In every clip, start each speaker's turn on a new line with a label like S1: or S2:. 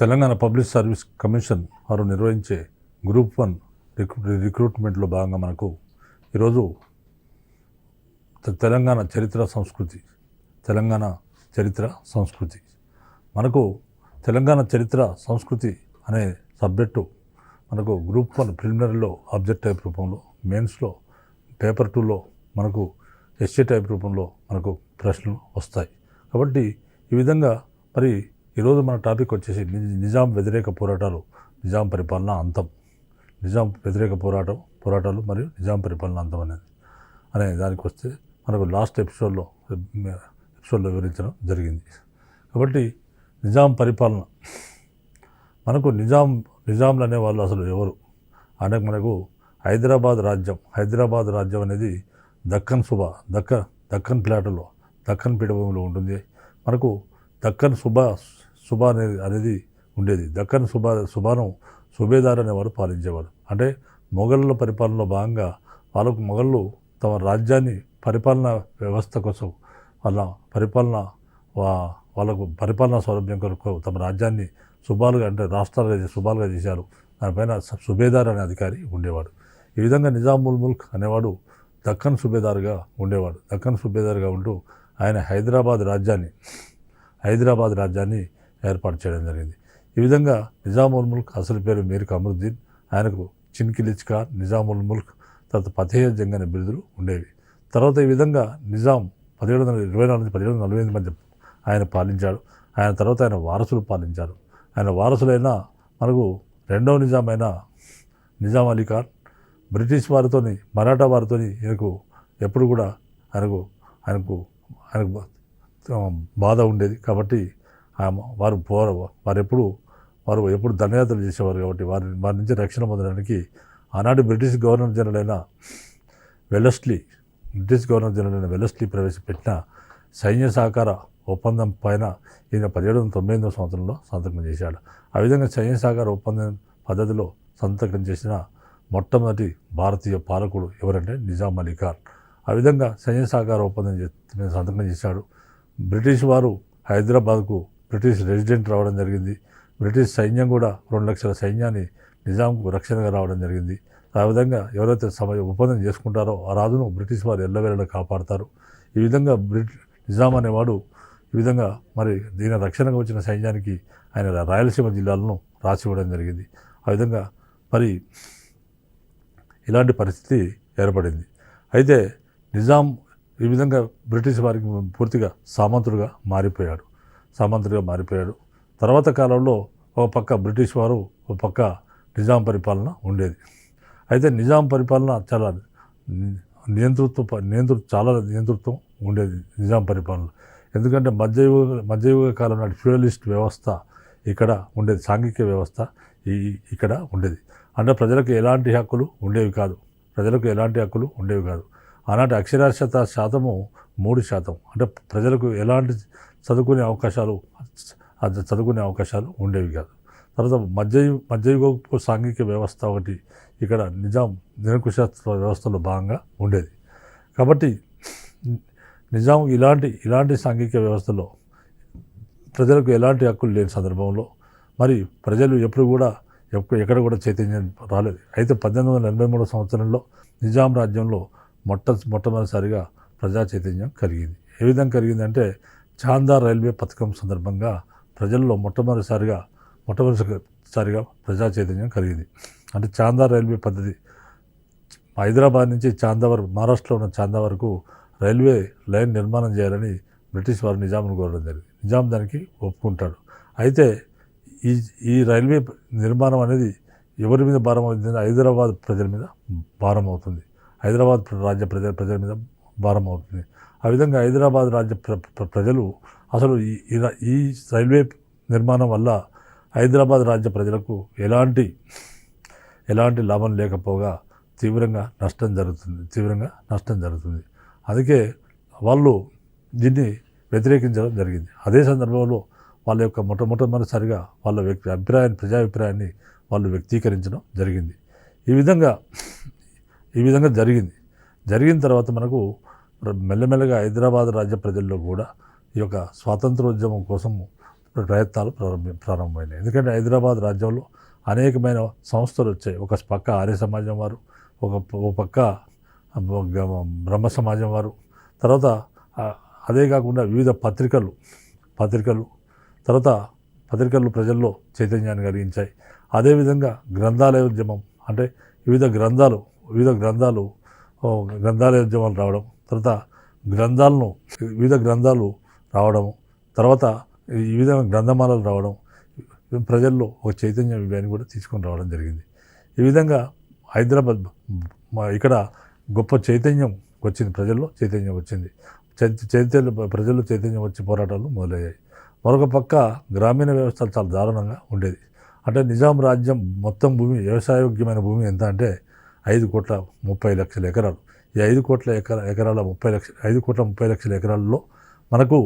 S1: Telangana public service commission వారు నిర్వహించే group 1 రిక్రూట్మెంట్లో భాగంగా మనకు ఈరోజు తెలంగాణ చరిత్ర సంస్కృతి మనకు తెలంగాణ చరిత్ర సంస్కృతి అనే సబ్జెక్టు మనకు గ్రూప్ 1 ప్రిలిమినరీలో ఆబ్జెక్ట్ టైప్ రూపంలో, మెయిన్స్లో పేపర్ 2లో మనకు ఎస్ఏ టైప్ రూపంలో మనకు ప్రశ్నలు వస్తాయి. కాబట్టి ఈ విధంగా మరి ఈరోజు మన టాపిక్ వచ్చేసి నిజాం వ్యతిరేక పోరాటాలు, నిజాం పరిపాలన అంతం, నిజాం వ్యతిరేక పోరాటాలు మరియు నిజాం పరిపాలన అంతం అనే దానికి వస్తే మనకు లాస్ట్ ఎపిసోడ్లో వివరించడం జరిగింది. కాబట్టి నిజాం పరిపాలన మనకు నిజాంలు అనేవాళ్ళు అసలు ఎవరు అంటే మనకు హైదరాబాద్ రాజ్యం అనేది దక్కన్ ప్లాటోలో దక్కన్ పీఠభూమిలో ఉంటుంది. మనకు దక్కన్ సుబా అనేది ఉండేది. దక్కన్ సుబాను సుబేదార్ అనేవాడు పాలించేవాడు. అంటే మొఘలుల పరిపాలనలో భాగంగా మొఘళ్ళు తమ రాజ్యాన్ని పరిపాలనా వ్యవస్థ కోసం వాళ్ళకు పరిపాలనా సౌలభ్యం కొరకు తమ రాజ్యాన్ని రాష్ట్రాలుగా చేశారు. దానిపైన సుబేదార్ అనే అధికారి ఉండేవాడు. ఈ విధంగా నిజాముల్ ముల్క్ అనేవాడు దక్కన్ సుబేదార్గా ఉంటూ ఆయన హైదరాబాద్ రాజ్యాన్ని ఏర్పాటు చేయడం జరిగింది. ఈ విధంగా నిజాముల్ ముల్క్ అసలు పేరు మీర్ కమరుద్దీన్, ఆయనకు చిన్కిలిచ్ ఖాన్, నిజాముల్ ముల్క్, తర్వాత ఫతేహ్ జంగ్ అనే బిరుదులు ఉండేవి. తర్వాత ఈ విధంగా నిజాం 1724 నుంచి 1748 మధ్య ఆయన పాలించాడు. ఆయన తర్వాత ఆయన వారసులు పాలించారు. ఆయన వారసులైన మనకు రెండవ నిజాం అయిన నిజాం అలీ ఖాన్ బ్రిటిష్ వారితోని, మరాఠా వారితోని ఈయనకు ఎప్పుడు కూడా ఆయనకు బాధ ఉండేది. కాబట్టి వారు ఎప్పుడు దండయాత్రలు చేసేవారు. కాబట్టి వారి నుంచి రక్షణ పొందడానికి ఆనాటి బ్రిటిష్ గవర్నర్ జనరల్ అయిన వెలస్లీ ప్రవేశపెట్టిన సైన్య సహకార ఒప్పందం పైన ఈయన 1798 సంవత్సరంలో సంతకం చేశాడు. ఆ విధంగా సైన్య సహకార ఒప్పందం పద్ధతిలో సంతకం చేసిన మొట్టమొదటి భారతీయ పాలకుడు ఎవరంటే నిజాం అలీ ఖాన్. ఆ విధంగా సైన్య సహకార ఒప్పందం సంతకం చేశాడు. బ్రిటిష్ వారు హైదరాబాద్కు బ్రిటిష్ రెసిడెంట్ రావడం జరిగింది. బ్రిటిష్ సైన్యం కూడా 2 లక్షల సైన్యాన్ని నిజాంకు రక్షణగా రావడం జరిగింది. ఆ విధంగా ఎవరైతే ఒప్పందం చేసుకుంటారో ఆ రాజును బ్రిటిష్ వారు ఎల్లవేళలా కాపాడతారు. ఈ విధంగా నిజాం అనేవాడు ఈ విధంగా మరి దీని రక్షణగా వచ్చిన సైన్యానికి ఆయన రాయలసీమ జిల్లాలను రాసివ్వడం జరిగింది. ఆ విధంగా మరి ఇలాంటి పరిస్థితి ఏర్పడింది. అయితే నిజాం ఈ విధంగా బ్రిటిష్ వారికి పూర్తిగా సామంతుడిగా మారిపోయాడు. తర్వాత కాలంలో ఒక పక్క బ్రిటిష్ వారు, ఒక పక్క నిజాం పరిపాలన ఉండేది. అయితే నిజాం పరిపాలన చాలా నియంతృత్వం ఉండేది నిజాం పరిపాలన. ఎందుకంటే మధ్యయుగ కాలం నాటి ఫ్యూడలిస్ట్ వ్యవస్థ ఇక్కడ ఉండేది, సాంఘిక వ్యవస్థ ఇక్కడ ఉండేది. అంటే ప్రజలకు ఎలాంటి హక్కులు ఉండేవి కాదు. ఆనాటి అక్షరాస్యత శాతము 3%. అంటే ప్రజలకు ఎలాంటి చదువుకునే అవకాశాలు ఉండేవి కాదు. తర్వాత మధ్యయుగ సాంఘిక వ్యవస్థ ఒకటి ఇక్కడ నిజాం నిరంకుశ వ్యవస్థలో భాగంగా ఉండేది. కాబట్టి నిజాం ఇలాంటి సాంఘిక వ్యవస్థలో ప్రజలకు ఎలాంటి హక్కులు లేని సందర్భంలో మరి ప్రజలు ఎక్కడ కూడా చైతన్యం రాలేదు. అయితే 1883 సంవత్సరంలో నిజాం రాజ్యంలో మొట్టమొదటిసారిగా ప్రజా చైతన్యం కలిగింది. ఏ విధంగా కలిగిందంటే చాందార్ రైల్వే పథకం సందర్భంగా ప్రజల్లో మొట్టమొదటిసారిగా ప్రజా చైతన్యం కలిగింది. అంటే చాందార్ రైల్వే పద్ధతి హైదరాబాద్ నుంచి మహారాష్ట్రలో ఉన్న చాందా వరకు రైల్వే లైన్ నిర్మాణం చేయాలని బ్రిటిష్ వారు నిజాంను కోరడం జరిగింది. నిజాం దానికి ఒప్పుకుంటాడు. అయితే ఈ రైల్వే నిర్మాణం అనేది ఎవరి మీద భారం అవుతుంది? హైదరాబాద్ ప్రజల మీద భారం అవుతుంది. హైదరాబాద్ రాజ్య ప్రజల మీద భారం అవుతుంది. ఆ విధంగా హైదరాబాద్ రాజ్య ప్రజలు అసలు ఈ రైల్వే నిర్మాణం వల్ల హైదరాబాద్ రాజ్య ప్రజలకు ఎలాంటి లాభం లేకపోగా తీవ్రంగా నష్టం జరుగుతుంది. అందుకే వాళ్ళు దీన్ని వ్యతిరేకించడం జరిగింది. అదే సందర్భంలో వాళ్ళ యొక్క మొట్టమొదటిసారిగా వాళ్ళ ప్రజాభిప్రాయాన్ని వాళ్ళు వ్యక్తీకరించడం జరిగింది. ఈ విధంగా జరిగిన తర్వాత మనకు మెల్లమెల్లగా హైదరాబాద్ రాజ్య ప్రజల్లో కూడా ఈ యొక్క స్వాతంత్రోద్యమం కోసం ప్రయత్నాలు ప్రారంభమైనాయి. ఎందుకంటే హైదరాబాద్ రాజ్యంలో అనేకమైన సంస్థలు వచ్చాయి. ఒక పక్క ఆర్య సమాజం వారు, ఒక పక్క బ్రహ్మ సమాజం వారు, తర్వాత అదే కాకుండా వివిధ పత్రికలు తర్వాత పత్రికలు ప్రజల్లో చైతన్యాన్ని కలిగించాయి. అదేవిధంగా గ్రంథాలయ ఉద్యమం, అంటే వివిధ గ్రంథాలయ ఉద్యమాలు రావడం, తర్వాత వివిధ గ్రంథాలు రావడము, తర్వాత ఈ విధంగా గ్రంథమాలలు రావడం, ప్రజల్లో ఒక చైతన్య విభయాన్ని కూడా తీసుకొని రావడం జరిగింది. ఈ విధంగా హైదరాబాద్ ఇక్కడ గొప్ప చైతన్యం వచ్చింది, ప్రజల్లో చైతన్యం వచ్చింది. ప్రజల్లో చైతన్యం వచ్చి పోరాటాలు మొదలయ్యాయి. మరొక పక్క గ్రామీణ వ్యవస్థ చాలా దారుణంగా ఉండేది. అంటే నిజాం రాజ్యం మొత్తం భూమి, వ్యవసాయోగ్యమైన భూమి ఎంత అంటే 5,30,00,000 ఎకరాలు. ఈ 5,30,00,000 ఎకరాలలో మనకు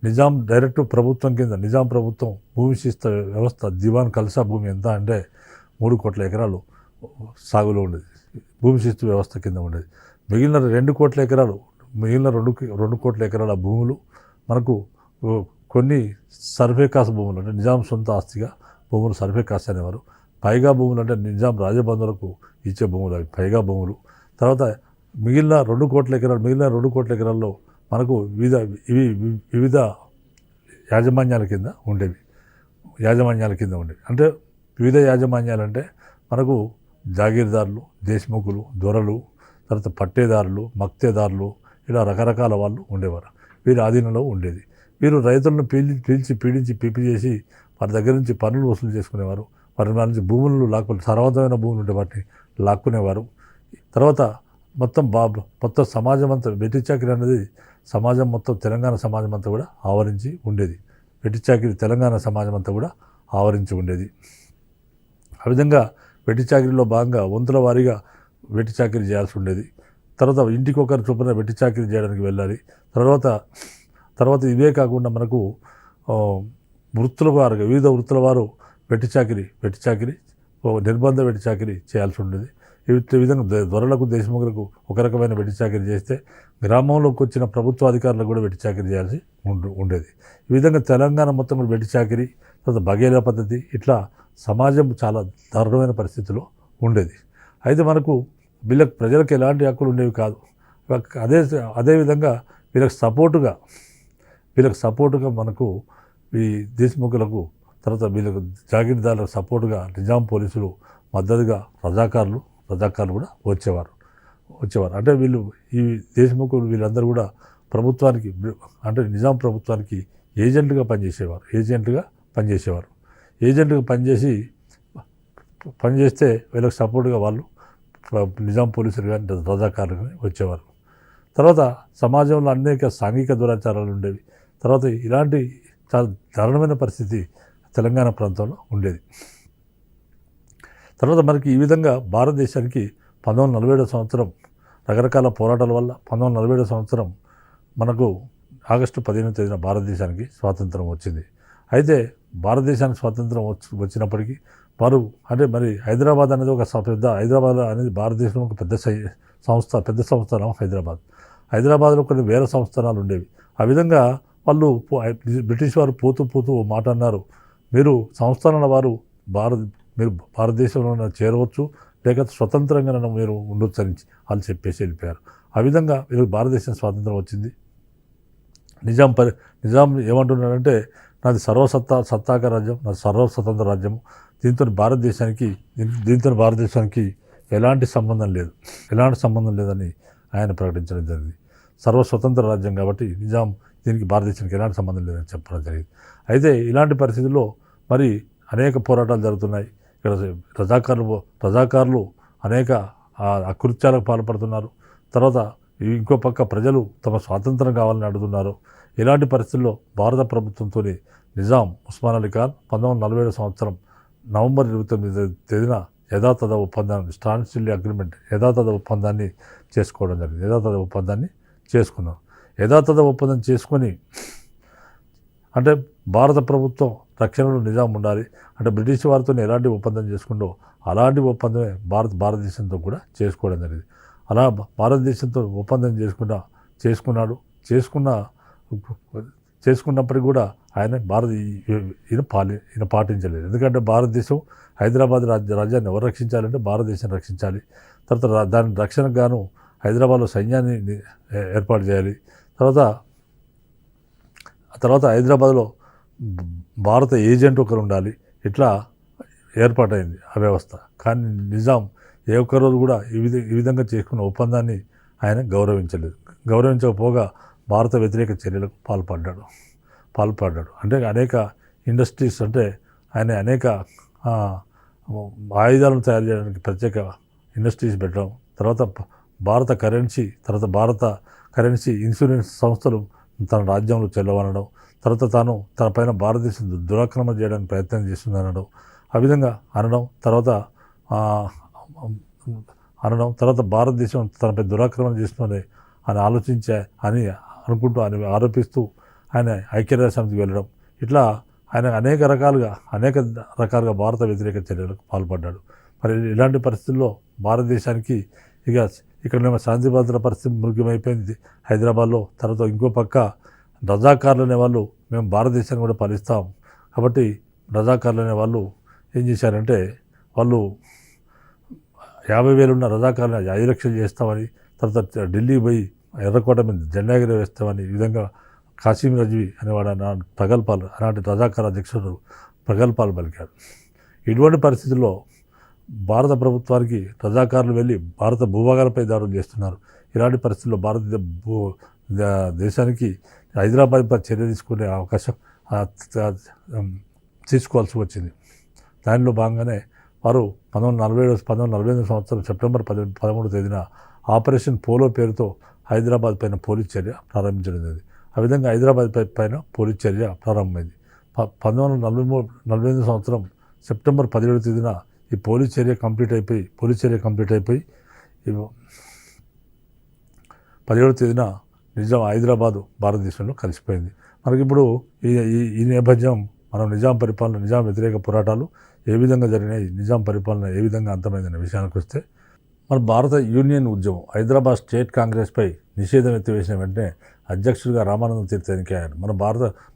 S1: నిజాం డైరెక్ట్ ప్రభుత్వం కింద, నిజాం ప్రభుత్వం భూమి శిస్త వ్యవస్థ దివాన్ కల్సా భూమి ఎంత అంటే 3 కోట్ల ఎకరాలు సాగులో ఉండేది, భూమి శిస్తు వ్యవస్థ కింద ఉండేది. మిగిలిన 2 కోట్ల ఎకరాలు, మిగిలిన 2 కోట్ల ఎకరాల భూములు మనకు కొన్ని సర్వే కాస్ట్ భూములు, అంటే నిజాం సొంత ఆస్తిగా భూములు సర్వే కాస్ట్ అనేవారు. పైగా భూములు అంటే నిజాం రాజబంధువులకు ఇచ్చే భూములు, అవి పైగా భూములు. తర్వాత మిగిలిన 2 కోట్ల ఎకరాల్లో మనకు వివిధ యాజమాన్యాల కింద ఉండేవి. అంటే వివిధ యాజమాన్యాలు అంటే మనకు జాగీర్దారులు, దేశ్ముఖులు, దొరలు, తర్వాత పట్టేదారులు, మక్తేదారులు, ఇలా రకరకాల వాళ్ళు ఉండేవారు. వీరి ఆధీనంలో ఉండేది. వీరు రైతులను పీడించి పిప్పి చేసి వారి దగ్గర నుంచి పన్నులు వసూలు చేసుకునేవారు. వారి నుంచి భూములను సర్వతమైన భూములు ఉంటే వాటిని లాక్కునేవారు. తర్వాత మొత్తం సమాజం అంతా, వెట్టి చాకిరి అనేది సమాజం మొత్తం, తెలంగాణ సమాజం అంతా కూడా ఆవరించి ఉండేది. వెట్టి చాకిరి తెలంగాణ సమాజం అంతా కూడా ఆవరించి ఉండేది. ఆ విధంగా వెట్టి చాకిరిలో భాగంగా వంతుల వారీగా వెట్టి చాకిరి చేయాల్సి ఉండేది. తర్వాత ఇంటికొకరు చొప్పున వెట్టి చాకిరి చేయడానికి వెళ్ళాలి. తర్వాత ఇవే కాకుండా మనకు వివిధ వృత్తుల వారు వెట్టి చాకిరి నిర్బంధ వెట్టి చాకిరి చేయాల్సి ఉండేది. ఈ విధంగా దొరలకు, దేశముఖులకు ఒక రకమైన వెట్టి చాకిరి చేస్తే, గ్రామంలోకి వచ్చిన ప్రభుత్వాధికారులకు కూడా వెట్టి చాకిరి చేయాల్సి ఉండేది. ఈ విధంగా తెలంగాణ మొత్తం కూడా వెట్టి చాకిరి, తర్వాత బఘేలా పద్ధతి, ఇట్లా సమాజం చాలా దారుణమైన పరిస్థితిలో ఉండేది. అయితే మనకు ప్రజలకు ఎలాంటి హక్కులు ఉండేవి కాదు. అదేవిధంగా వీళ్ళకి సపోర్టుగా మనకు ఈ దేశముఖులకు, తర్వాత వీళ్ళకు జాగీర్దారులకు సపోర్టుగా నిజాం పోలీసులు, మద్దతుగా రజాకారులు కూడా వచ్చేవారు. అంటే ఈ దేశముఖులు వీళ్ళందరూ కూడా ప్రభుత్వానికి, అంటే నిజాం ప్రభుత్వానికి ఏజెంట్గా పనిచేసేవారు. ఏజెంట్గా పనిచేస్తే వీళ్ళకి సపోర్టుగా వాళ్ళు నిజాం పోలీసులు కానీ రజాకారులు కానీ వచ్చేవారు. తర్వాత సమాజంలో అనేక సాంఘిక దురాచారాలు ఉండేవి. తర్వాత ఇలాంటి చాలా దారుణమైన పరిస్థితి తెలంగాణ ప్రాంతంలో ఉండేది. తర్వాత మనకి ఈ విధంగా భారతదేశానికి 1947 సంవత్సరం రకరకాల పోరాటాల వల్ల 1947 సంవత్సరం మనకు ఆగస్టు 15వ తేదీన భారతదేశానికి స్వాతంత్రం వచ్చింది. అయితే భారతదేశానికి స్వాతంత్రం వచ్చినప్పటికీ మరి హైదరాబాద్ అనేది హైదరాబాద్ అనేది భారతదేశంలో ఒక పెద్ద సంస్థానం హైదరాబాద్లో కొన్ని వేల సంస్థానాలు ఉండేవి. ఆ విధంగా వాళ్ళు బ్రిటిష్ వారు పోతూ మాట అన్నారు, మీరు సంస్థానాల వారు మీరు భారతదేశంలో చేరవచ్చు, లేక స్వతంత్రంగా మీరు ఉండొచ్చు అని వాళ్ళు చెప్పేసి వెళ్ళిపోయారు. ఆ విధంగా వీళ్ళకి భారతదేశం స్వాతంత్రం వచ్చింది. నిజాం ఏమంటున్నాడంటే, నాది సర్వసత్తాక రాజ్యం, నాది సర్వస్వతంత్ర రాజ్యం, దీంతో భారతదేశానికి ఎలాంటి సంబంధం లేదని ఆయన ప్రకటించడం జరిగింది. సర్వస్వతంత్ర రాజ్యం కాబట్టి దీనికి భారతదేశానికి ఎలాంటి సంబంధం లేదని చెప్పడం జరిగింది. అయితే ఇలాంటి పరిస్థితుల్లో మరి అనేక పోరాటాలు జరుగుతున్నాయి. ఇక్కడ రజాకారులు అనేక అకృత్యాలకు పాల్పడుతున్నారు. తర్వాత ఇంకో పక్క ప్రజలు తమ స్వాతంత్రం కావాలని అడుగుతున్నారు. ఇలాంటి పరిస్థితుల్లో భారత ప్రభుత్వంతో నిజాం ఉస్మాన్ అలీ ఖాన్ 1947 సంవత్సరం నవంబర్ 29వ తేదీన యథాతథ ఒప్పందాన్ని, స్టాన్స్టిల్ అగ్రిమెంట్ యథాతథ ఒప్పందాన్ని చేసుకోవడం జరిగింది. యథాతథ ఒప్పందం చేసుకొని, అంటే భారత ప్రభుత్వం రక్షణలో నిజాం ఉండాలి, అంటే బ్రిటిష్ వారితో ఎలాంటి ఒప్పందం చేసుకుంటో అలాంటి ఒప్పందమే భారతదేశంతో కూడా చేసుకోవడం జరిగింది. అలా భారతదేశంతో ఒప్పందం చేసుకున్న చేసుకున్నప్పటికీ కూడా ఈయన పాటించలేదు. ఎందుకంటే భారతదేశం హైదరాబాద్ రాజ్యాన్ని ఎవరు రక్షించాలంటే భారతదేశం రక్షించాలి. తర్వాత దాని రక్షణకు గాను హైదరాబాద్లో సైన్యాన్ని ఏర్పాటు చేయాలి. తర్వాత హైదరాబాద్లో భారత ఏజెంట్ ఒకరు ఉండాలి. ఇట్లా ఏర్పాటైంది ఆ వ్యవస్థ. కానీ నిజాం ఏ ఒక్కరోజు కూడా ఈ విధంగా చేసుకున్న ఒప్పందాన్ని ఆయన గౌరవించలేదు. గౌరవించకపోగా భారత వ్యతిరేక చర్యలకు పాల్పడ్డాడు. అంటే అనేక ఇండస్ట్రీస్, అంటే ఆయన అనేక ఆయుధాలను తయారు చేయడానికి ప్రత్యేక ఇండస్ట్రీస్ పెట్టడం, తర్వాత భారత కరెన్సీ ఇన్సూరెన్స్ సంస్థలు తన రాజ్యంలో చెల్లవనడం, తర్వాత తన పైన భారతదేశం దురాక్రమణ చేయడానికి ప్రయత్నం చేస్తుందనడం, ఆ విధంగా అనడం, తర్వాత భారతదేశం తనపై దురాక్రమణ చేస్తుందని అని అనుకుంటూ ఆరోపిస్తూ ఆయన ఐక్యరాజ్యసమితికి వెళ్ళడం, ఇట్లా ఆయన అనేక రకాలుగా భారత వ్యతిరేక చర్యలకు పాల్పడ్డాడు. మరి ఇలాంటి పరిస్థితుల్లో భారతదేశానికి ఇక్కడ శాంతి భద్రత పరిస్థితి మృగ్యమైపోయింది హైదరాబాద్లో. తర్వాత ఇంకో పక్క రజాకార్లు అనే వాళ్ళు మేము భారతదేశాన్ని కూడా పాలిస్తాం కాబట్టి రజాకార్లు అనే వాళ్ళు ఏం చేశారంటే, వాళ్ళు 50,000 ఉన్న రజాకార్లను 5 లక్షలు చేస్తామని, తర్వాత ఢిల్లీకి పోయి ఎర్రకోట మీద జెండా ఎగరవేస్తామని, ఈ విధంగా కాసిం రజ్వీ అనేవాడు అలాంటి రజాకార్ అధ్యక్షుడు ప్రగల్భాలు పలికాడు. ఇటువంటి పరిస్థితుల్లో భారత ప్రభుత్వానికి రజాకారులు వెళ్ళి భారత భూభాగాలపై దాడులు చేస్తున్నారు. ఇలాంటి పరిస్థితుల్లో దేశానికి హైదరాబాద్పై చర్య తీసుకునే అవకాశం తీసుకోవాల్సి వచ్చింది. దానిలో భాగంగానే వారు 1948 సంవత్సరం సెప్టెంబర్ 13వ తేదీన ఆపరేషన్ పోలో పేరుతో హైదరాబాద్ పైన పోలీస్ చర్య ప్రారంభించడం జరిగింది. ఆ విధంగా హైదరాబాద్ పైన పోలీస్ చర్య ప్రారంభమైంది. 1948 సంవత్సరం సెప్టెంబర్ 17వ తేదీన ఈ పోలీస్ చర్య కంప్లీట్ అయిపోయి 17వ తేదీన నిజాం హైదరాబాదు భారతదేశంలో కలిసిపోయింది. మనకిప్పుడు ఈ నేపథ్యం, మనం నిజాం వ్యతిరేక పోరాటాలు ఏ విధంగా జరిగినాయి, నిజాం పరిపాలన ఏ విధంగా అంతమైందనే విషయానికి వస్తే, మన భారత యూనియన్ ఉద్యమం హైదరాబాద్ స్టేట్ కాంగ్రెస్పై నిషేధం ఎత్తివేసిన వెంటనే అధ్యక్షుడిగా రామానంద తీర్థ ఎన్నికయ్యారు.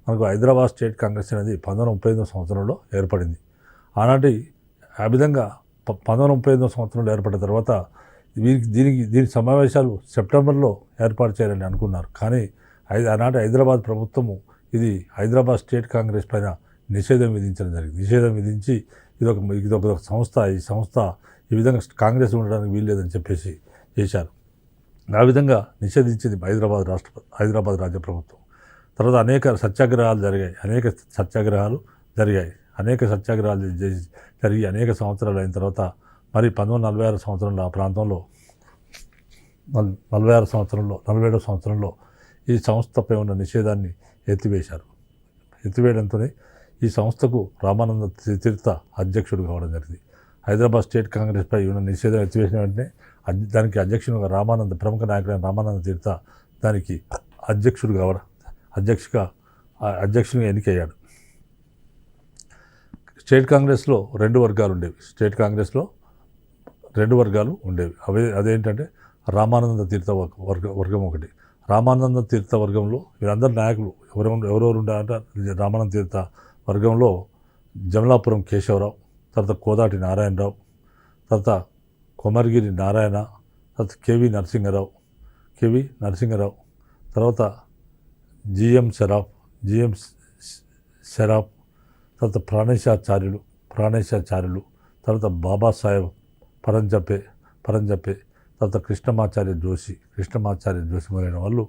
S1: మనకు హైదరాబాద్ స్టేట్ కాంగ్రెస్ అనేది 1938 సంవత్సరంలో ఏర్పడింది. ఆనాటి ఆ విధంగా 1938 సంవత్సరంలో ఏర్పడిన తర్వాత దీని సమావేశాలు సెప్టెంబర్లో ఏర్పాటు చేయాలని అనుకున్నారు. కానీ ఆనాటి హైదరాబాద్ ప్రభుత్వము ఇది హైదరాబాద్ స్టేట్ కాంగ్రెస్ పైన నిషేధం విధించడం జరిగింది. నిషేధం విధించి ఇదొక సంస్థ, ఈ సంస్థ ఈ విధంగా కాంగ్రెస్ ఉండడానికి వీల్లేదని చెప్పేసి చేశారు. ఆ విధంగా నిషేధించింది హైదరాబాద్ రాజ్య ప్రభుత్వం. తర్వాత అనేక సత్యాగ్రహాలు జరిగాయి. జరిగి అనేక సంవత్సరాలు అయిన తర్వాత మరి 1946 సంవత్సరంలో ఆ ప్రాంతంలో 47వ సంవత్సరంలో ఈ సంస్థపై ఉన్న నిషేధాన్ని ఎత్తివేయడంతోనే ఈ సంస్థకు రామానంద తీర్థ అధ్యక్షుడు కావడం జరిగింది. హైదరాబాద్ స్టేట్ కాంగ్రెస్పై ఉన్న నిషేధం ఎత్తివేసిన వెంటనే దానికి అధ్యక్షునిగా ప్రముఖ నాయకుడైన రామానంద తీర్థ దానికి అధ్యక్షునిగా ఎన్నికయ్యాడు. స్టేట్ కాంగ్రెస్లో రెండు వర్గాలు ఉండేవి. అదేంటంటే రామానంద తీర్థ వర్గం ఒకటి. రామానంద తీర్థ వర్గంలో వీరందరు నాయకులు ఎవరెవరు ఉండాలంటే, రామానంద తీర్థ వర్గంలో జమలాపురం కేశవరావు, తర్వాత కోదాటి నారాయణరావు, తర్వాత కొమర్గిరి నారాయణ, తర్వాత కేవి నరసింగరావు, తర్వాత జిఎం షరాఫ్, తర్వాత ప్రాణేశాచార్యులు, తర్వాత బాబాసాహెబ్ పరంజపే, తర్వాత కృష్ణమాచార్య జోషి మొదలైన వాళ్ళు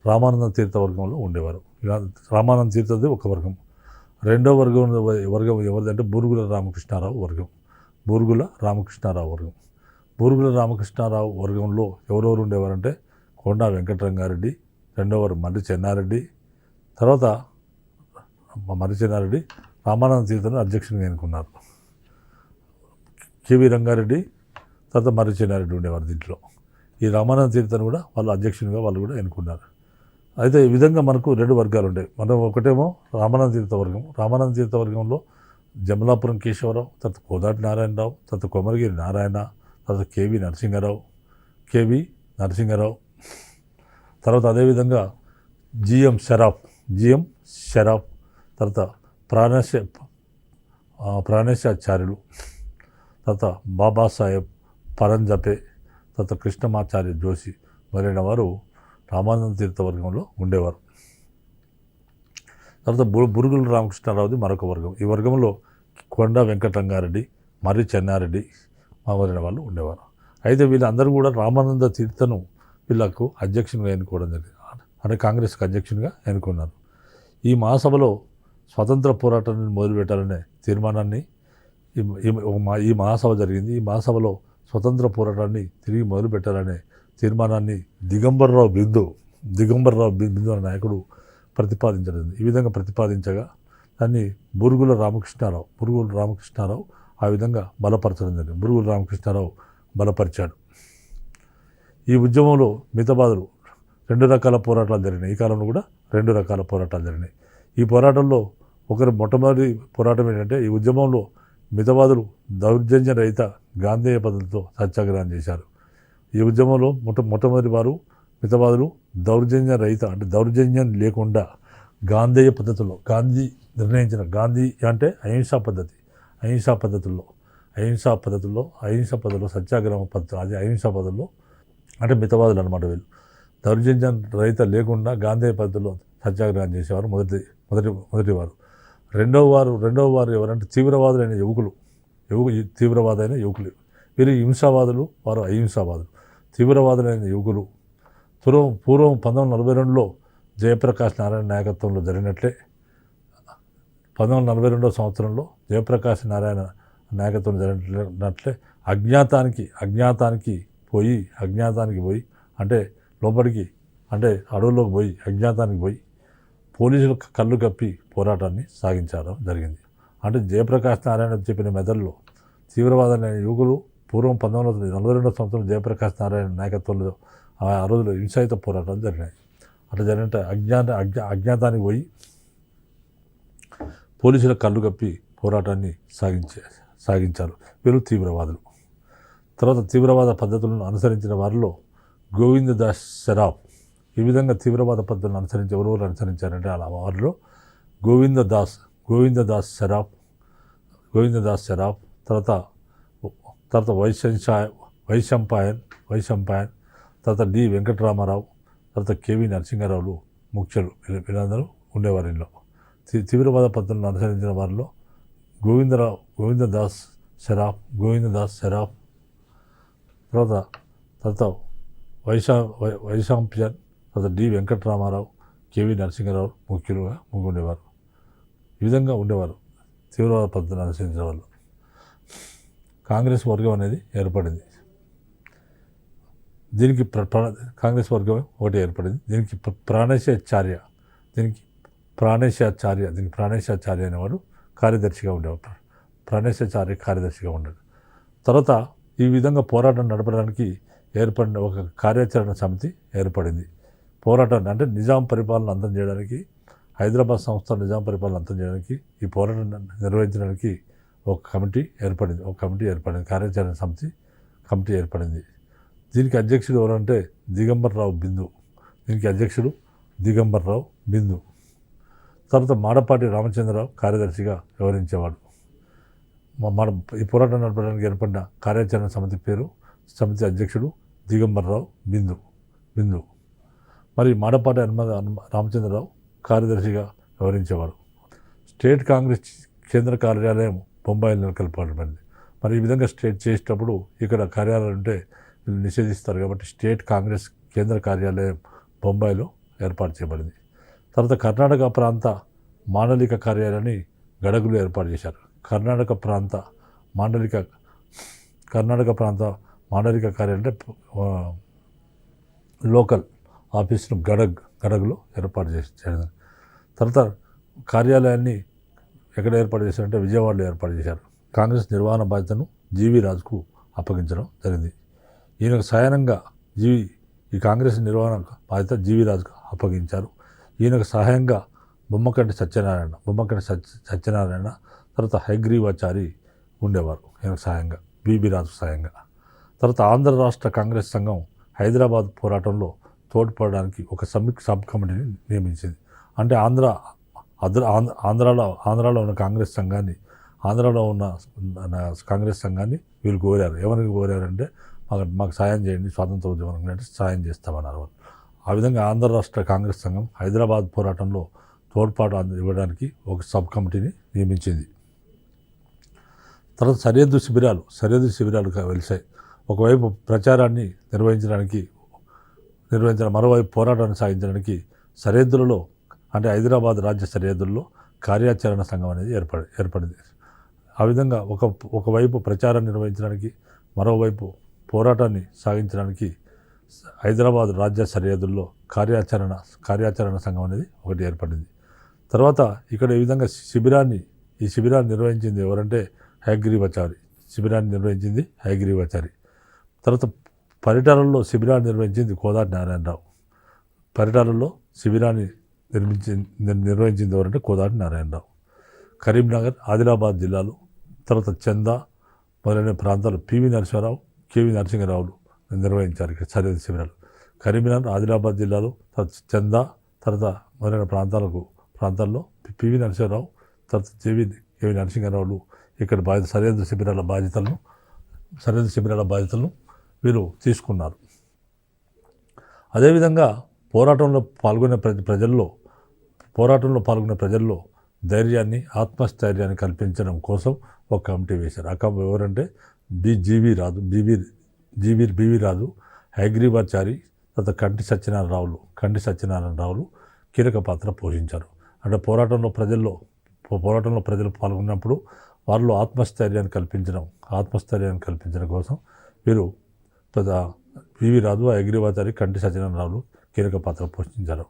S1: రామానంద తీర్థ వర్గంలో ఉండేవారు. రామానంద తీర్థది ఒక వర్గం. రెండో వర్గం ఎవరిదంటే బూరుగుల రామకృష్ణారావు వర్గం. బూరుగుల రామకృష్ణారావు వర్గంలో ఎవరెవరు ఉండేవారంటే కొండా వెంకటరంగారెడ్డి, రెండోవారు మర్రి చెన్నారెడ్డి, తర్వాత రామానంద తీర్థను అధ్యక్షునిగా ఎన్నుకున్నారు. కేవీ రంగారెడ్డి, తర్వాత మర్రి చెన్నారెడ్డి ఉండేవారు దీంట్లో. ఈ రామానంద తీర్థను కూడా వాళ్ళు అధ్యక్షునిగా కూడా ఎన్నుకున్నారు. అయితే ఈ విధంగా మనకు రెండు వర్గాలు ఉండేవి. ఒకటేమో రామానంద తీర్థ వర్గంలో జమలాపురం కేశవరావు, తర్వాత కోదాటి నారాయణరావు, తర్వాత కొమరగిరి నారాయణ, తర్వాత కేవి నరసింగరావు, తర్వాత అదేవిధంగా జిఎం షరాఫ్, తర్వాత ప్రాణేశాచార్యులు, తర్వాత బాబాసాహెబ్ పరంజపే, తర్వాత కృష్ణమాచార్య జోషి మొదలైన వారు రామానంద తీర్థ వర్గంలో ఉండేవారు. తర్వాత బురుగుల రామకృష్ణారావుది మరొక వర్గం. ఈ వర్గంలో కొండ వెంకటరంగారెడ్డి, మర్రి చెన్నారెడ్డి మొదలైన వాళ్ళు ఉండేవారు. అయితే వీళ్ళందరూ కూడా రామానంద తీర్థను వీళ్ళకు అధ్యక్షునిగా ఎన్నుకోవడం జరిగింది. అంటే కాంగ్రెస్కి అధ్యక్షునిగా ఎన్నుకున్నారు. ఈ మహాసభలో స్వతంత్ర పోరాటాన్ని మొదలుపెట్టాలనే తీర్మానాన్ని ఈ మహాసభ జరిగింది. ఈ మహాసభలో స్వతంత్ర పోరాటాన్ని తిరిగి మొదలుపెట్టాలనే తీర్మానాన్ని దిగంబర్రావు బిందు అనే నాయకుడు ప్రతిపాదించడం. ఈ విధంగా ప్రతిపాదించగా దాన్ని బురుగుల రామకృష్ణారావు ఆ విధంగా బలపరచడం జరిగింది. బురుగుల రామకృష్ణారావు బలపరిచాడు. ఈ ఉద్యమంలో మితవాదులు 2 రకాల పోరాటాలు జరిగినాయి. ఈ కాలంలో కూడా 2 రకాల పోరాటాలు జరిగినాయి. ఈ పోరాటంలో మొట్టమొదటి పోరాటం ఏంటంటే, ఈ ఉద్యమంలో మితవాదులు దౌర్జన్య రహిత గాంధేయ పద్ధతితో సత్యాగ్రహం చేశారు. ఈ ఉద్యమంలో మొట్టమొదటి వారు మితవాదులు దౌర్జన్య రహిత, అంటే దౌర్జన్యం లేకుండా గాంధేయ పద్ధతుల్లో, గాంధీ అంటే అహింసా పద్ధతుల్లో సత్యాగ్రహం పద్ధతులు, అది అహింసా పద్ధతుల్లో, అంటే మితవాదులు అనమాట. వీళ్ళు దౌర్జన్యం రహిత లేకుండా గాంధేయ పద్ధతిలో సత్యాగ్రహం చేసేవారు మొదటి వారు. రెండవ వారు ఎవరంటే తీవ్రవాదులైన యువకులు. వీరు హింసావాదులు, వారు అహింసావాదులు. తీవ్రవాదులైన యువకులు పూర్వం 1942లో జయప్రకాష్ నారాయణ నాయకత్వంలో జరిగినట్లే 1942 సంవత్సరంలో జయప్రకాష్ నారాయణ నాయకత్వంలో జరిగినట్లే అజ్ఞాతానికి పోయి అంటే లోపలికి, అంటే అడవుల్లోకి పోయి అజ్ఞాతానికి పోయి పోలీసులు కళ్ళు కప్పి పోరాటాన్ని సాగించడం జరిగింది. అంటే జయప్రకాష్ నారాయణ చెప్పిన మెథడ్లో తీవ్రవాదులైన యువకులు పూర్వం 1942 సంవత్సరంలో జయప్రకాష్ నారాయణ నాయకత్వంలో ఆ రోజుల్లో హింసాయుత పోరాటాలు జరిగినాయి. అట్లా జరిగినట్టు అజ్ఞాతానికి పోయి పోలీసుల కళ్ళు కప్పి పోరాటాన్ని సాగించారు. వీరు తీవ్రవాదులు. తర్వాత తీవ్రవాద పద్ధతులను అనుసరించిన వారిలో గోవిందదాస్ షరాఫ్. ఈ విధంగా తీవ్రవాద పద్ధతులను ఎవరెవరు అనుసరించారంటే అలా వారిలో గోవిందదాస్ షరాఫ్, తర్వాత వైశంపాయన్, తర్వాత డి వెంకటరామారావు, తర్వాత కేవి నరసింహారావులు ముఖ్యులు. వీళ్ళందరూ ఉండేవారు. ఇందులో తీవ్రవాద పద్ధతులను అనుసరించిన వారిలో గోవిందదాస్ షరాఫ్, తర్వాత వైశంపాయన్, తర్వాత డి వెంకటరామారావు, కేవి నరసింహారావు ముఖ్యులుగా ఉండేవారు. ఈ విధంగా ఉండేవారు తీవ్రవాద పద్ధతిని అనుసరించిన వాళ్ళు. కాంగ్రెస్ వర్గం అనేది ఏర్పడింది. దీనికి కాంగ్రెస్ వర్గం ఒకటి ఏర్పడింది. దీనికి ప్రాణేశాచార్య అనేవాడు కార్యదర్శిగా ఉండేవాడు. కార్యదర్శిగా ఉన్నాడు. తర్వాత ఈ విధంగా పోరాటం నడపడానికి ఏర్పడిన ఒక కార్యాచరణ సమితి ఏర్పడింది. పోరాటాన్ని, అంటే నిజాం పరిపాలన అంతం చేయడానికి, హైదరాబాద్ సంస్థ నిజాం పరిపాలన అంతం చేయడానికి, ఈ పోరాటం నిర్వహించడానికి ఒక కమిటీ ఏర్పడింది. కార్యాచరణ సమితి కమిటీ ఏర్పడింది. దీనికి అధ్యక్షుడు ఎవరంటే దిగంబర్రావు బిందు. తర్వాత మాడపాటి రామచంద్రరావు కార్యదర్శిగా వ్యవహరించేవాడు. ఈ పోరాటం నడపడానికి ఏర్పడిన కార్యాచరణ సమితి అధ్యక్షుడు దిగంబర్రావు బిందు. మరి మాడపాటి రామచంద్రరావు కార్యదర్శిగా వ్యవహరించేవాడు. స్టేట్ కాంగ్రెస్ కేంద్ర కార్యాలయం బొంబాయిలో నెలకొల్పబడింది. మరి ఈ విధంగా స్టేట్ చేసేటప్పుడు ఇక్కడ కార్యాలయం ఉంటే వీళ్ళు నిషేధిస్తారు కాబట్టి స్టేట్ కాంగ్రెస్ కేంద్ర కార్యాలయం బొంబాయిలో ఏర్పాటు చేయబడింది. తర్వాత కర్ణాటక ప్రాంత మాండలిక కార్యాలయాన్ని గడగులో ఏర్పాటు చేశారు. కర్ణాటక ప్రాంత మాండలిక కార్యాలయం అంటే లోకల్ ఆఫీసును గడగులో ఏర్పాటు చేశారు. తర్వాత కార్యాలయాన్ని ఎక్కడ ఏర్పాటు చేశారంటే విజయవాడలో ఏర్పాటు చేశారు. కాంగ్రెస్ నిర్వహణ బాధ్యతను జీవీ రాజుకు అప్పగించడం జరిగింది. ఈయనకు సహాయంగా ఈ కాంగ్రెస్ నిర్వహణ బాధ్యత జీవీ రాజుకు అప్పగించారు. ఈయనకు సహాయంగా బొమ్మకంటి సత్యనారాయణ, తర్వాత హయగ్రీవాచారి ఉండేవారు. ఈయనకు సహాయంగా బీబీ రాజు సహాయంగా. తర్వాత ఆంధ్ర రాష్ట్ర కాంగ్రెస్ సంఘం హైదరాబాద్ పోరాటంలో తోడ్పడడానికి ఒక సబ్ కమిటీని నియమించింది. అంటే ఆంధ్రాలో ఉన్న కాంగ్రెస్ సంఘాన్ని ఆంధ్రాలో ఉన్న కాంగ్రెస్ సంఘాన్ని వీళ్ళు కోరారు. ఎవరికి కోరారంటే మాకు సాయం చేయండి, స్వాతంత్ర ఉద్యమం అంటే సాయం చేస్తామన్నారు వాళ్ళు. ఆ విధంగా ఆంధ్ర రాష్ట్ర కాంగ్రెస్ సంఘం హైదరాబాద్ పోరాటంలో తోడ్పాటు ఇవ్వడానికి ఒక సబ్ కమిటీని నియమించింది. తర్వాత సరిహద్దు శిబిరాలు వెలిసాయి. ఒకవైపు ప్రచారాన్ని నిర్వహించిన మరోవైపు పోరాటాన్ని సాగించడానికి సరిహద్దులలో అంటే హైదరాబాద్ రాజ్య సరిహద్దుల్లో కార్యాచరణ సంఘం అనేది ఏర్పడింది. ఆ విధంగా ఒకవైపు ప్రచారాన్ని నిర్వహించడానికి మరోవైపు పోరాటాన్ని సాగించడానికి హైదరాబాద్ రాజ్య సరిహద్దుల్లో కార్యాచరణ సంఘం అనేది ఒకటి ఏర్పడింది. తర్వాత ఇక్కడ ఈ విధంగా ఈ శిబిరాన్ని నిర్వహించింది ఎవరంటే హయగ్రీవాచారి. తర్వాత పరిటాలలో శిబిరాన్ని నిర్వహించింది కోదాటి నారాయణరావు. పరిటాలలో శిబిరాన్ని నిర్వహించింది ఎవరంటే కోదాటి నారాయణరావు. కరీంనగర్, ఆదిలాబాద్ జిల్లాలు, తర్వాత చందా మొదలైన ప్రాంతాలు పివి నరసింహారావు, కేవి నరసింహారావులు నిర్వహించారు ఇక్కడ సరిహద్దు శిబిరాలు. కరీంనగర్, ఆదిలాబాద్ జిల్లాలో తర్వాత చందా తర్వాత మొదలైన ప్రాంతాల్లో పివి నరసింహారావు తర్వాత కేవి నరసింహారావులు ఇక్కడ సరిహద్దు శిబిరాల బాధ్యతలను వీరు తీసుకున్నారు. అదేవిధంగా పోరాటంలో పాల్గొనే ప్రజల్లో ధైర్యాన్ని, ఆత్మస్థైర్యాన్ని కల్పించడం కోసం ఒక కమిటీ వేశారు. ఎవరంటే బివి రాజు, హయగ్రీవాచారి తర్వాత కంటి సత్యనారాయణరావులు కీలక పాత్ర పోషించారు. అంటే పోరాటంలో ప్రజలు పాల్గొన్నప్పుడు వారిలో ఆత్మస్థైర్యాన్ని కల్పించడం కోసం వీరు వివి రాజు, హయగ్రీవాచారి, కంటి సత్యనారాయణరావులు కీలక పాత్ర పోషించారు.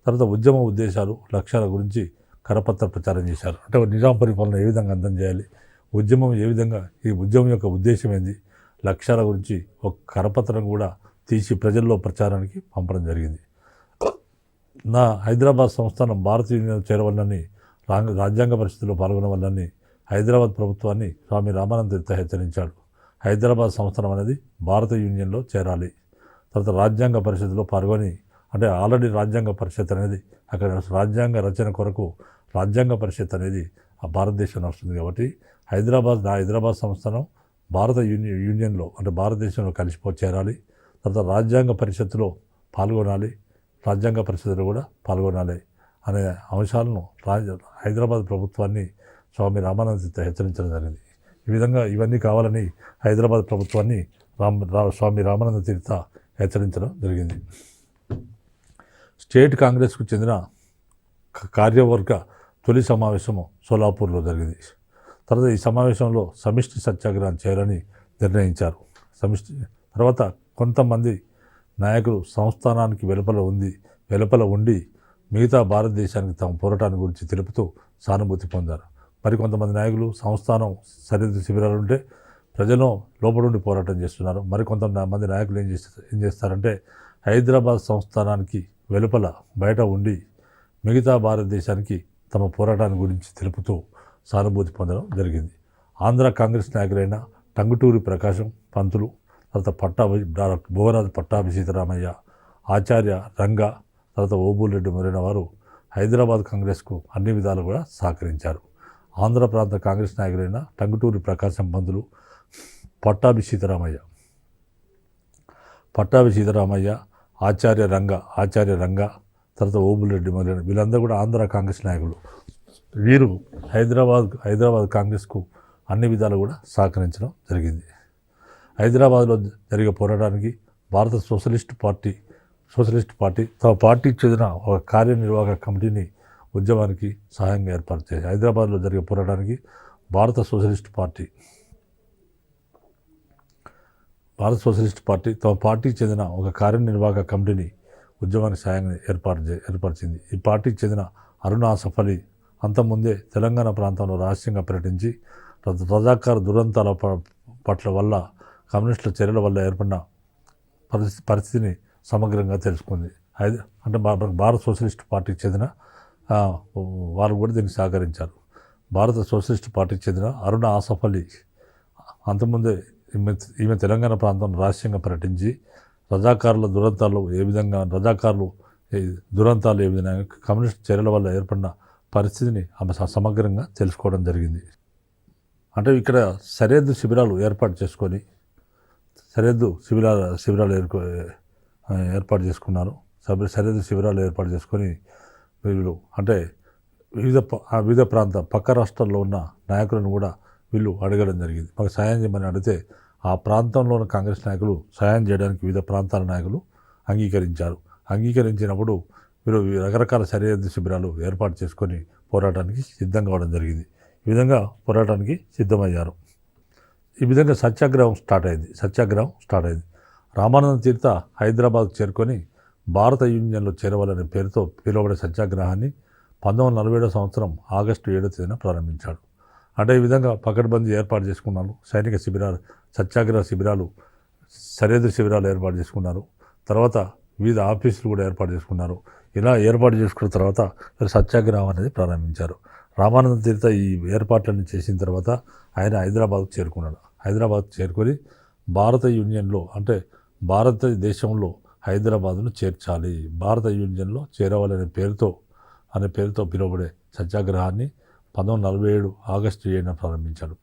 S1: తర్వాత ఉద్యమ ఉద్దేశాలు, లక్ష్యాల గురించి కరపత్ర ప్రచారం చేశారు. అంటే నిజాం పరిపాలన ఏ విధంగా అంతం చేయాలి, ఈ ఉద్యమం యొక్క ఉద్దేశం ఏంది, లక్ష్యాల గురించి ఒక కరపత్రం కూడా తీసి ప్రజల్లో ప్రచారానికి పంపడం జరిగింది. హైదరాబాద్ సంస్థానం భారతీయ యూనియన్ చేరవల్లని రాజ్యాంగ పరిస్థితుల్లో పాల్గొనవల్లని హైదరాబాద్ ప్రభుత్వాన్ని స్వామి రామానంద తీర్థ హెచ్చరించాడు. హైదరాబాద్ సంస్థానం అనేది భారత యూనియన్లో చేరాలి. తర్వాత రాజ్యాంగ పరిషత్తులో పాల్గొని అంటే ఆల్రెడీ రాజ్యాంగ పరిషత్ అనేది అక్కడ రాజ్యాంగ రచన కొరకు రాజ్యాంగ పరిషత్ అనేది ఆ భారతదేశంలో వస్తుంది కాబట్టి హైదరాబాద్ సంస్థానం భారత యూనియన్లో అంటే భారతదేశంలో చేరాలి. తర్వాత రాజ్యాంగ పరిషత్తులో పాల్గొనాలి, రాజ్యాంగ పరిషత్తులో కూడా పాల్గొనాలి అనే అంశాలను హైదరాబాద్ ప్రభుత్వాన్ని స్వామి రామానంద తీర్థ హెచ్చరించడం జరిగింది. ఈ విధంగా ఇవన్నీ కావాలని హైదరాబాద్ ప్రభుత్వాన్ని స్వామి రామానంద తీర్థ హెచ్చరించడం జరిగింది. స్టేట్ కాంగ్రెస్కు చెందిన కార్యవర్గ తొలి సమావేశము సోలాపూర్లో జరిగింది. తర్వాత ఈ సమావేశంలో సమిష్టి సత్యాగ్రహం చేయాలని నిర్ణయించారు. తర్వాత కొంతమంది నాయకులు సంస్థానానికి వెలుపల ఉండి మిగతా భారతదేశానికి తమ పోరాటాన్ని గురించి తెలుపుతూ సానుభూతి పొందారు. మరికొంతమంది నాయకులు సంస్థానం సరిహద్దు శిబిరాలు ఉంటే ప్రజలు లోపలుండి పోరాటం చేస్తున్నారు. మరికొంతమంది నాయకులు ఏం చేస్తారంటే హైదరాబాద్ సంస్థానానికి బయట ఉండి మిగతా భారతదేశానికి తమ పోరాటాన్ని గురించి తెలుపుతూ సానుభూతి పొందడం జరిగింది. ఆంధ్ర కాంగ్రెస్ నాయకులైన టంగుటూరి ప్రకాశం పంతులు, తర్వాత భోగరాజు పట్టాభి సీతారామయ్య, ఆచార్య రంగ, తర్వాత ఓబుల్రెడ్డి మొదలైన వారు హైదరాబాద్ కాంగ్రెస్కు అన్ని విధాలు కూడా సహకరించారు. ఆంధ్ర ప్రాంత కాంగ్రెస్ నాయకులైన టంగుటూరి ప్రకాశం పంతులు, పట్టాభి సీతారామయ్య, ఆచార్య రంగ, తర్వాత ఓబుల్రెడ్డి మొదలైన వీళ్ళందరూ కూడా ఆంధ్ర కాంగ్రెస్ నాయకులు. వీరు హైదరాబాద్ కాంగ్రెస్కు అన్ని విధాలు కూడా సహకరించడం జరిగింది. హైదరాబాద్లో జరిగే పోరాటానికి భారత సోషలిస్ట్ పార్టీ తమ పార్టీకి చెందిన ఒక కార్యనిర్వాహక కమిటీని ఉద్యమానికి సహాయంగా ఏర్పాటు చేశారు. హైదరాబాద్లో జరిగే పోరాటానికి భారత సోషలిస్ట్ పార్టీ తమ పార్టీకి చెందిన ఒక కార్యనిర్వాహక కమిటీని ఉద్యమానికి సహాయంగా ఏర్పరిచింది. ఈ పార్టీకి చెందిన అరుణ సఫలి అంతకుముందే తెలంగాణ ప్రాంతంలో రహస్యంగా పర్యటించి రజాకార దురంతాల పట్ల వల్ల కమ్యూనిస్టుల చర్యల వల్ల ఏర్పడిన పరిస్థితిని సమగ్రంగా తెలుసుకుంది. అంటే భారత సోషలిస్ట్ పార్టీకి చెందిన వారు కూడా దీనికి సహకరించారు. భారత సోషలిస్ట్ పార్టీకి చెందిన అరుణ ఆసఫ్ అలీ అంతకుముందే ఈమె తెలంగాణ ప్రాంతంలో రహస్యంగా పర్యటించి రజాకారుల దురంతాలు ఏ విధంగా కమ్యూనిస్ట్ చర్యల వల్ల ఏర్పడిన పరిస్థితిని ఆమె సమగ్రంగా తెలుసుకోవడం జరిగింది. అంటే ఇక్కడ సరిహద్దు శిబిరాలు ఏర్పాటు చేసుకొని సరిహద్దు శిబిరాలు ఏర్పాటు చేసుకున్నారు. సరిహద్దు శిబిరాలు ఏర్పాటు చేసుకొని వీళ్ళు అంటే వివిధ పక్క రాష్ట్రాల్లో ఉన్న నాయకులను కూడా వీళ్ళు అడగడం జరిగింది. మాకు సాయం చేయమని అడిగితే ఆ ప్రాంతంలో ఉన్న కాంగ్రెస్ నాయకులు సాయం చేయడానికి వివిధ ప్రాంతాల నాయకులు అంగీకరించారు. అంగీకరించినప్పుడు వీరు రకరకాల సరిహద్దు శిబిరాలు ఏర్పాటు చేసుకొని పోరాటానికి సిద్ధం కావడం జరిగింది. ఈ విధంగా పోరాటానికి సిద్ధమయ్యారు. ఈ విధంగా సత్యాగ్రహం స్టార్ట్ అయింది. రామానంద తీర్థ హైదరాబాద్ చేరుకొని భారత యూనియన్లో చేరవాలనే పేరుతో పిలువబడే సత్యాగ్రహాన్ని 1947 సంవత్సరం ఆగస్టు 7వ తేదీన ప్రారంభించాడు. అంటే ఈ విధంగా పకడ్బందీ ఏర్పాటు చేసుకున్నారు. సైనిక శిబిరాలు, సత్యాగ్రహ శిబిరాలు, సరిహద్దు శిబిరాలు ఏర్పాటు చేసుకున్నారు. తర్వాత వివిధ ఆఫీసులు కూడా ఏర్పాటు చేసుకున్నారు. ఇలా ఏర్పాటు చేసుకున్న తర్వాత సత్యాగ్రహం అనేది ప్రారంభించారు. రామానంద తీర్థ ఈ ఏర్పాట్లన్నీ చేసిన తర్వాత ఆయన హైదరాబాద్కు చేరుకున్నాడు. హైదరాబాద్ చేరుకొని భారత యూనియన్లో అంటే భారతదేశంలో హైదరాబాద్ను చేర్చాలి, భారత యూనియన్లో చేరవాలనే పేరుతో పిలువబడే సత్యాగ్రహాన్ని 1947 ఆగస్టు 7న ప్రారంభించాడు.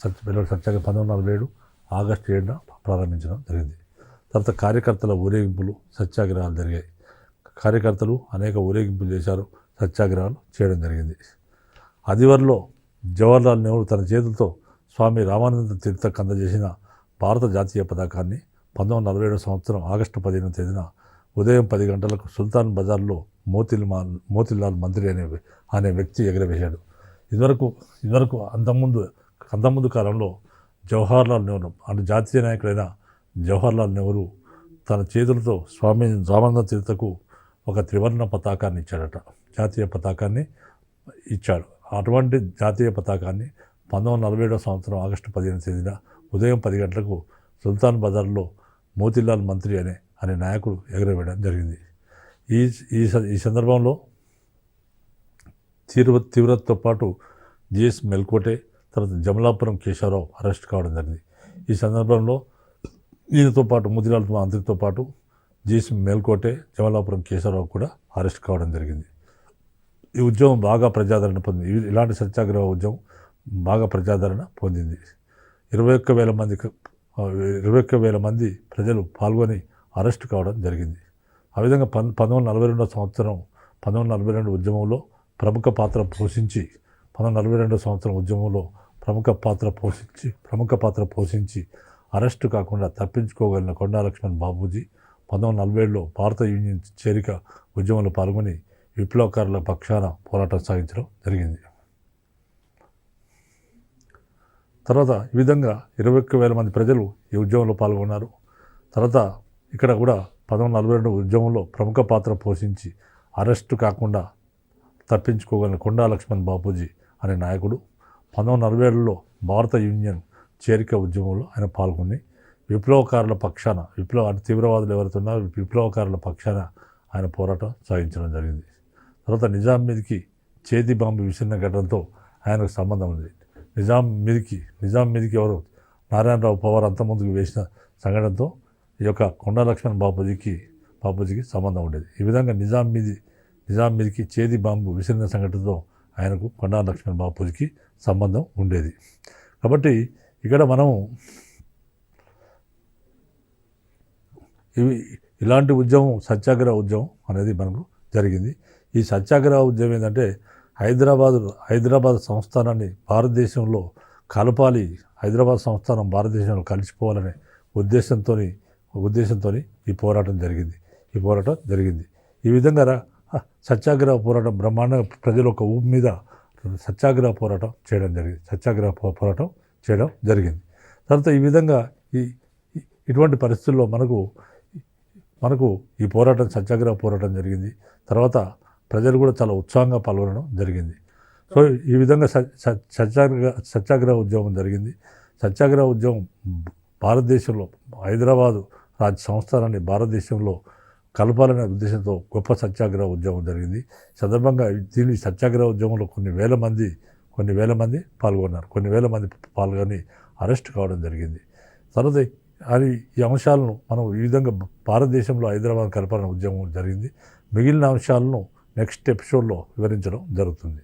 S1: సత్యాగ్రహం 1947 ఆగస్టు 7న ప్రారంభించడం జరిగింది. తర్వాత కార్యకర్తల ఊరేగింపులు, సత్యాగ్రహాలు జరిగాయి. కార్యకర్తలు అనేక ఊరేగింపులు చేశారు, సత్యాగ్రహాలు చేయడం జరిగింది. అదివర్లో జవహర్లాల్ నెహ్రూ తన చేతులతో స్వామి రామానంద తీర్థకు అందజేసిన భారత జాతీయ పతాకాన్ని 1947 సంవత్సరం ఆగస్టు 15వ తేదీన ఉదయం 10 గంటలకు సుల్తాన్ బజార్లో మోతిలాల్ మంత్రి అనే వ్యక్తి ఎగరవేశాడు. ఇదివరకు అంతకుముందు కాలంలో జవహర్లాల్ నెహ్రూ అంటే జాతీయ నాయకుడైన జవహర్లాల్ నెహ్రూ తన చేతులతో స్వామి రామానంద తీర్థకు ఒక త్రివర్ణ పతాకాన్ని ఇచ్చాడట. జాతీయ పతాకాన్ని ఇచ్చాడు. అటువంటి జాతీయ పతాకాన్ని 1947 సంవత్సరం ఆగస్టు 15వ తేదీన ఉదయం 10 గంటలకు సుల్తాన్ బజార్లో మోతిలాల్ మంత్రి అనే నాయకుడు ఎగరవేయడం జరిగింది. ఈ సందర్భంలో తీవ్రతతో పాటు జిఎస్ మెల్కోటే, తర్వాత జమలాపురం కేశవరావు అరెస్ట్ కావడం జరిగింది. ఈ సందర్భంలో ఈయనతో పాటు మోతిలాల్ మంత్రితో పాటు జిఎస్ మెల్కోటే, జమలాపురం కేశవరావు కూడా అరెస్ట్ కావడం జరిగింది. ఈ ఉద్యమం బాగా ప్రజాదరణ పొందింది. ఇలాంటి సత్యాగ్రహ ఉద్యమం బాగా ప్రజాదరణ పొందింది. 21,000 మంది ప్రజలు పాల్గొని అరెస్ట్ కావడం జరిగింది. ఆ విధంగా 1942 ఉద్యమంలో ప్రముఖ పాత్ర పోషించి అరెస్టు కాకుండా తప్పించుకోగలిగిన కొండా లక్ష్మణ్ బాపూజీ 1947లో భారత యూనియన్ చేరిక ఉద్యమంలో పాల్గొని విప్లవకారుల పక్షాన పోరాటం సాగించడం జరిగింది. తర్వాత ఈ విధంగా 21,000 మంది ప్రజలు ఈ ఉద్యమంలో పాల్గొన్నారు. తర్వాత ఇక్కడ కూడా 1942 ఉద్యమంలో ప్రముఖ పాత్ర పోషించి అరెస్టు కాకుండా తప్పించుకోగలిగిన కొండా లక్ష్మణ్ బాపూజీ అనే నాయకుడు 1947లో భారత యూనియన్ చేరిక ఉద్యమంలో ఆయన పాల్గొని విప్లవకారుల పక్షాన తీవ్రవాదులు ఎవరైతే ఉన్నారో విప్లవకారుల పక్షాన ఆయన పోరాటం సాగించడం జరిగింది. తర్వాత నిజాం మీదకి చేతి బాంబు విసిరిన ఘటనతో ఆయనకు సంబంధం ఉంది. నిజాం మీదకి ఎవరు నారాయణరావు పవార్ అంతకుముందుకు వేసిన సంఘటనతో ఈ యొక్క కొండా లక్ష్మణ్ బాపూజీకి సంబంధం ఉండేది. ఈ విధంగా నిజాం మీదకి చేతి బాంబు విసిరిన సంఘటనతో ఆయనకు కొండా లక్ష్మణ్ బాపూజీకి సంబంధం ఉండేది. కాబట్టి ఇక్కడ మనం ఇలాంటి ఉద్యమం సత్యాగ్రహ ఉద్యమం అనేది మనకు జరిగింది. ఈ సత్యాగ్రహ ఉద్యమం ఏంటంటే హైదరాబాద్ సంస్థానాన్ని భారతదేశంలో కలపాలి, హైదరాబాద్ సంస్థానం భారతదేశంలో కలిసిపోవాలనే ఉద్దేశంతో ఈ పోరాటం జరిగింది. ఈ విధంగా సత్యాగ్రహ పోరాటం బ్రహ్మాండంగా ప్రజలు ఒక ఊపు మీద సత్యాగ్రహ పోరాటం చేయడం జరిగింది. తర్వాత ఈ విధంగా ఇటువంటి పరిస్థితుల్లో మనకు ఈ సత్యాగ్రహ పోరాటం జరిగింది. తర్వాత ప్రజలు కూడా చాలా ఉత్సాహంగా పాల్గొనడం జరిగింది. సో ఈ విధంగా సత్యాగ్రహ ఉద్యమం జరిగింది. సత్యాగ్రహ ఉద్యమం భారతదేశంలో హైదరాబాదు రాజ్య సంస్థానాన్ని భారతదేశంలో కలపాలనే ఉద్దేశంతో గొప్ప సత్యాగ్రహ ఉద్యమం జరిగింది. సందర్భంగా దీని సత్యాగ్రహ ఉద్యమంలో కొన్ని వేల మంది పాల్గొన్నారు. కొన్ని వేల మంది పాల్గొని అరెస్ట్ కావడం జరిగింది. తర్వాత ఈ అంశాలను మనం ఈ విధంగా భారతదేశంలో హైదరాబాద్ కలపాలనే ఉద్యమం జరిగింది. మిగిలిన అంశాలను నెక్స్ట్ ఎపిసోడ్లో వివరించడం జరుగుతుంది.